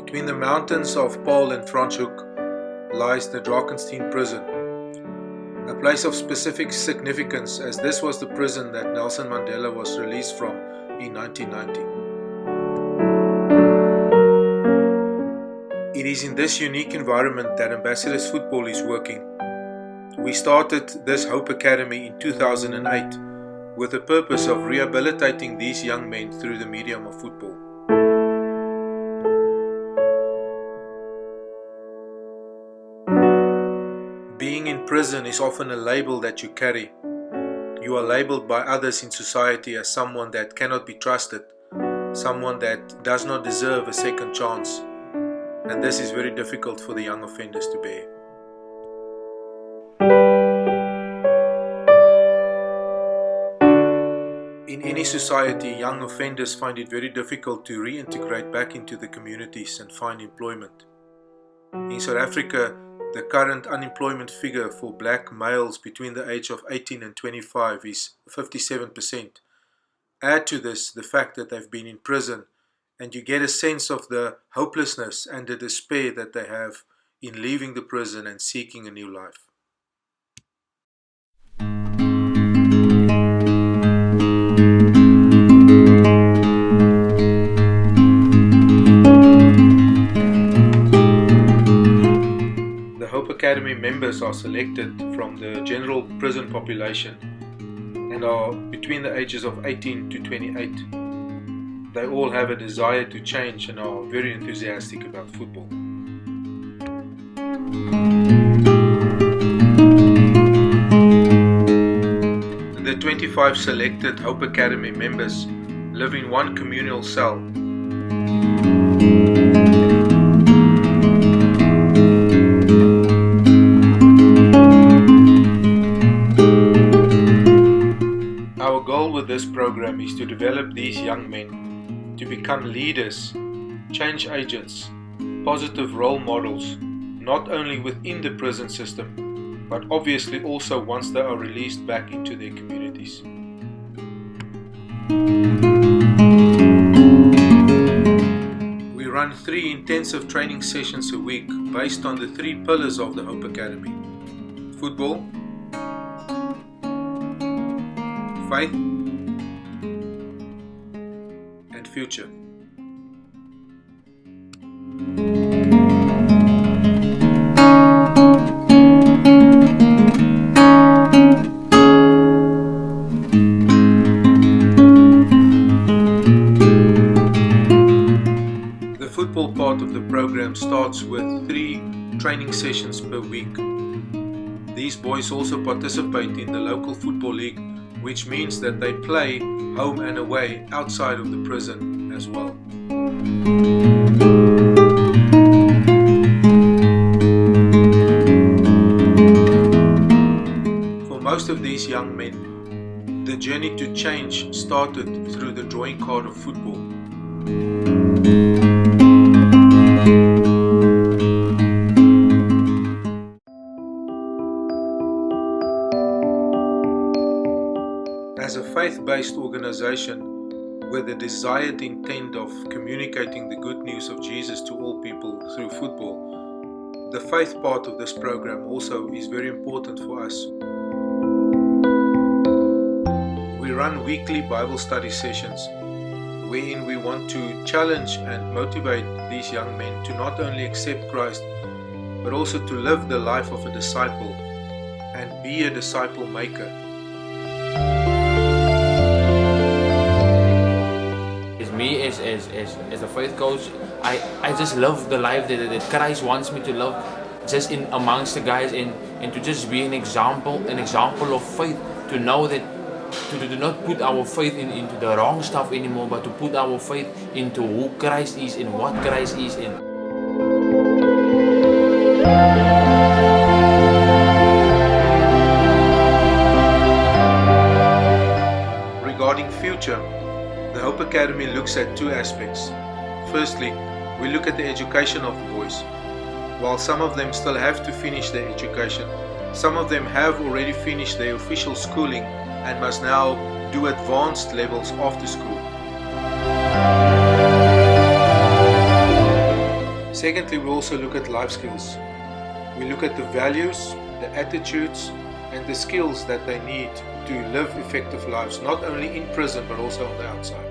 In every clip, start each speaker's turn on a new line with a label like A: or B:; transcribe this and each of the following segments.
A: Between the mountains of Paarl and Franschhoek lies the Drakenstein prison, a place of specific significance as this was the prison that Nelson Mandela was released from in 1990. It is in this unique environment that Ambassadors Football is working. We started this Hope Academy in 2008 with the purpose of rehabilitating these young men through the medium of football. Being in prison is often a label that you carry. You are labeled by others in society as someone that cannot be trusted, someone that does not deserve a second chance, and this is very difficult for the young offenders to bear. In any society, young offenders find it very difficult to reintegrate back into the communities and find employment. In South Africa, the current unemployment figure for black males between the age of 18 and 25 is 57%. Add to this the fact that they've been in prison, and you get a sense of the hopelessness and the despair that they have in leaving the prison and seeking a new life. Academy members are selected from the general prison population and are between the ages of 18 to 28. They all have a desire to change and are very enthusiastic about football. The 25 selected Hope Academy members live in one communal cell. Our goal with this program is to develop these young men to become leaders, change agents, positive role models, not only within the prison system, but obviously also once they are released back into their communities. We run 3 intensive training sessions a week based on the 3 pillars of the Hope Academy: football, faith, and future. The football part of the program starts with 3 training sessions per week. These boys also participate in the local football league, which means that they play home and away outside of the prison as well. For most of these young men, the journey to change started through the drawing card of football. As a faith-based organization with the desired intent of communicating the good news of Jesus to all people through football, the faith part of this program also is very important for us. We run weekly Bible study sessions wherein we want to challenge and motivate these young men to not only accept Christ, but also to live the life of a disciple and be a disciple maker.
B: Me as a faith coach, I just love the life that Christ wants me to love, just in amongst the guys, and to just be an example of faith, to know that to do not put our faith into the wrong stuff anymore, but to put our faith into who Christ is and what Christ is in.
A: Regarding future, the Hope Academy looks at 2 aspects. Firstly, we look at the education of the boys. While some of them still have to finish their education, some of them have already finished their official schooling and must now do advanced levels after school. Secondly, we also look at life skills. We look at the values, the attitudes, and the skills that they need to live effective lives, not only in prison but also on the outside.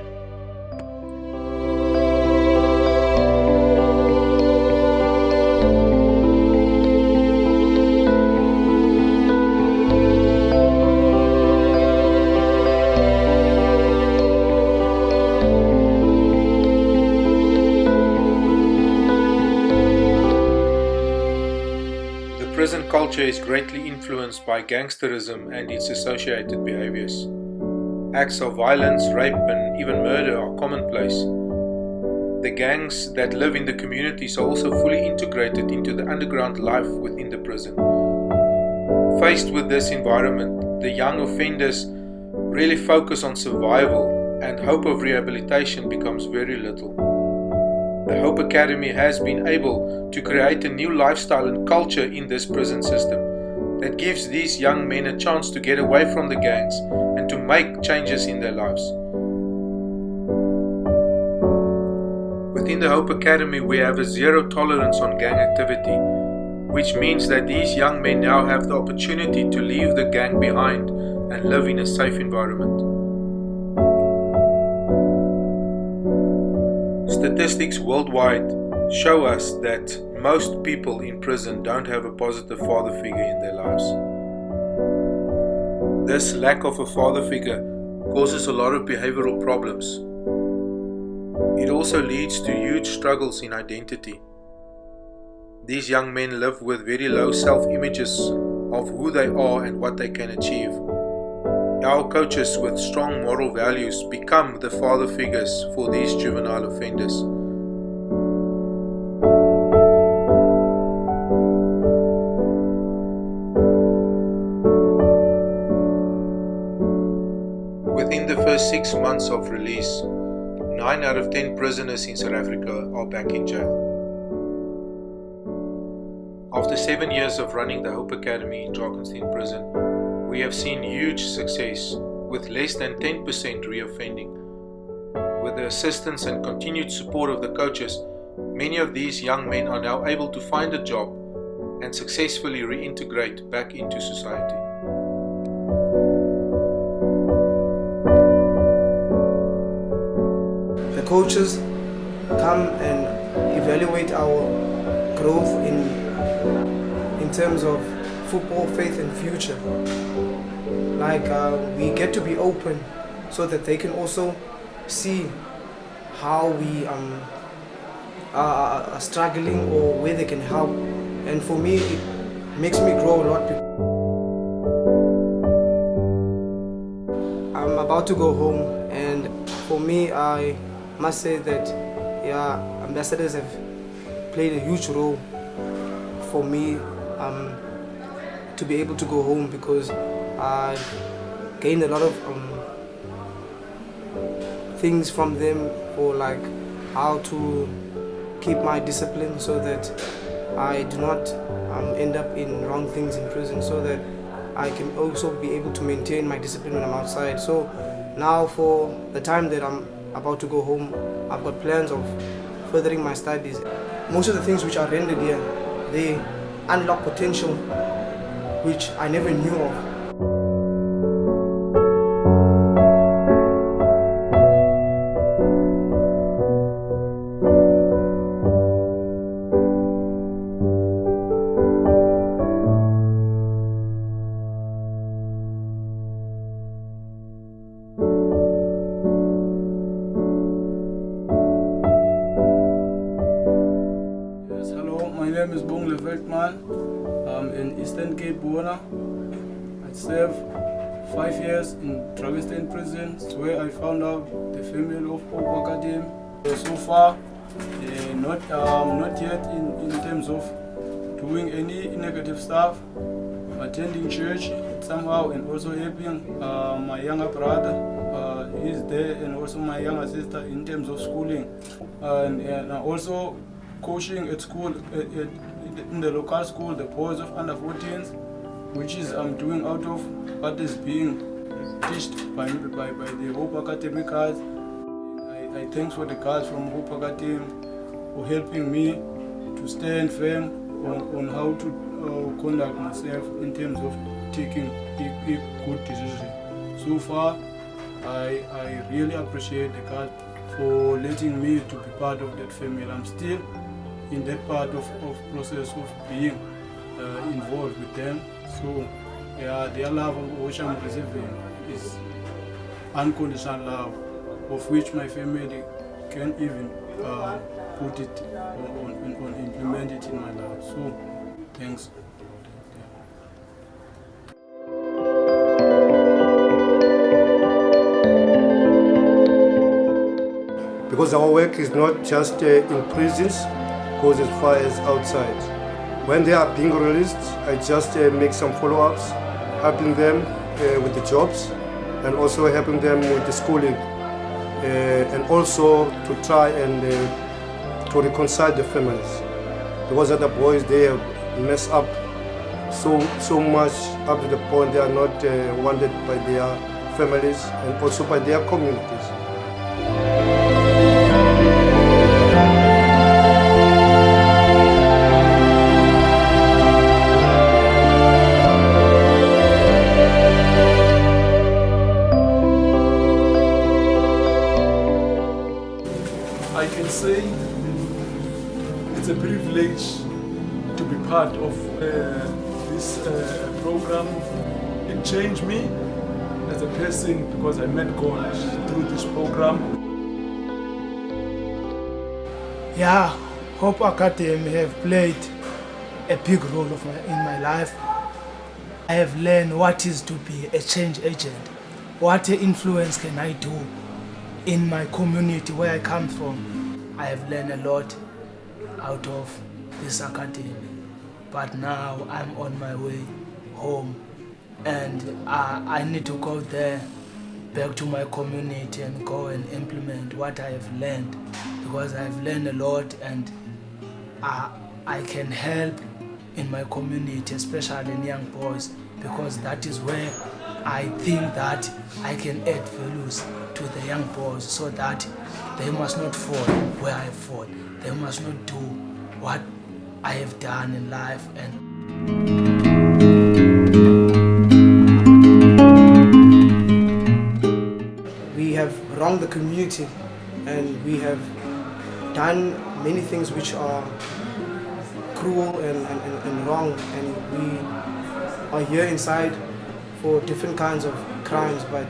A: Prison culture is greatly influenced by gangsterism and its associated behaviors. Acts of violence, rape, and even murder are commonplace. The gangs that live in the communities are also fully integrated into the underground life within the prison. Faced with this environment, the young offenders really focus on survival, and hope of rehabilitation becomes very little. The Hope Academy has been able to create a new lifestyle and culture in this prison system that gives these young men a chance to get away from the gangs and to make changes in their lives. Within the Hope Academy, we have a zero tolerance on gang activity, which means that these young men now have the opportunity to leave the gang behind and live in a safe environment. Statistics worldwide show us that most people in prison don't have a positive father figure in their lives. This lack of a father figure causes a lot of behavioral problems. It also leads to huge struggles in identity. These young men live with very low self-images of who they are and what they can achieve. Our coaches with strong moral values become the father figures for these juvenile offenders. Within the first 6 months of release, 9 out of 10 prisoners in South Africa are back in jail. After 7 years of running the Hope Academy in Drakenstein prison, we have seen huge success with less than 10% reoffending. With the assistance and continued support of the coaches, many of these young men are now able to find a job and successfully reintegrate back into society.
C: The coaches come and evaluate our growth in terms of football, faith and future. Like we get to be open so that they can also see how we are struggling or where they can help. And for me, it makes me grow a lot. I'm about to go home, and for me, I must say that ambassadors have played a huge role for me to be able to go home, because I gained a lot of things from them, for like how to keep my discipline so that I do not end up in wrong things in prison, so that I can also be able to maintain my discipline when I'm outside. So now for the time that I'm about to go home, I've got plans of furthering my studies. Most of the things which are rendered here, they unlock potential which I never knew of.
D: My name is Bongle Veldman. I'm an Eastern Cape borner. I served 5 years in Drakenstein prison, where I found out the family of Hope Academy. So far, not yet in terms of doing any negative stuff, attending church somehow, and also helping my younger brother. He's there, and also my younger sister in terms of schooling, and also coaching at school, in the local school, the boys of under 14s, which is I'm doing out of what is being taught by the Hope Academy guys. I thanks for the guys from Hope Academy for helping me to stand firm on how to conduct myself in terms of taking a good decision. So far, I really appreciate the God for letting me to be part of that family. I'm still in that part of process of being involved with them. So yeah, their love which I'm receiving is unconditional love, of which my family can't even put it on implement it in my life. So thanks.
E: Because our work is not just in prisons, goes as far as outside. When they are being released, I just make some follow-ups, helping them with the jobs and also helping them with the schooling, and also to try and to reconcile the families. Because other boys, they have messed up so much up to the point they are not wanted by their families and also by their communities.
F: I can say it's a privilege to be part of this program. It changed me as a person because I met God through this program.
G: Yeah, Hope Academy have played a big role in my life. I have learned what is to be a change agent. What influence can I do in my community where I come from? I have learned a lot out of this academy, but now I'm on my way home and I need to go there, back to my community and go and implement what I have learned, because I have learned a lot and I can help in my community, especially in young boys, because that is where I think that I can add values to the young boys so that they must not fall where I fall. They must not do what I have done in life. And
C: we have wronged the community and we have done many things which are cruel and wrong, and we are here inside for different kinds of crimes, but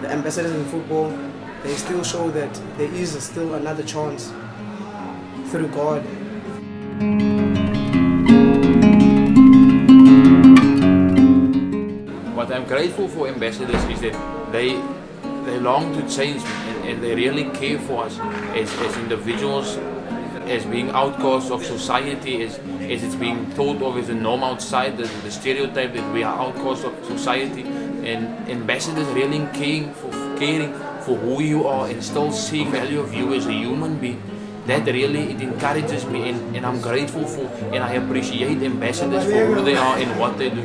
C: the ambassadors in football, they still show that there is still another chance through God.
B: What I'm grateful for ambassadors is that they long to change me and they really care for us as individuals, as being outcasts of society, as it's being thought of as a norm outside, the stereotype that we are outcasts of society. And ambassadors really caring for who you are and still see value of you as a human being. That really, it encourages me, and I'm grateful for, and I appreciate ambassadors for who they are and what they do.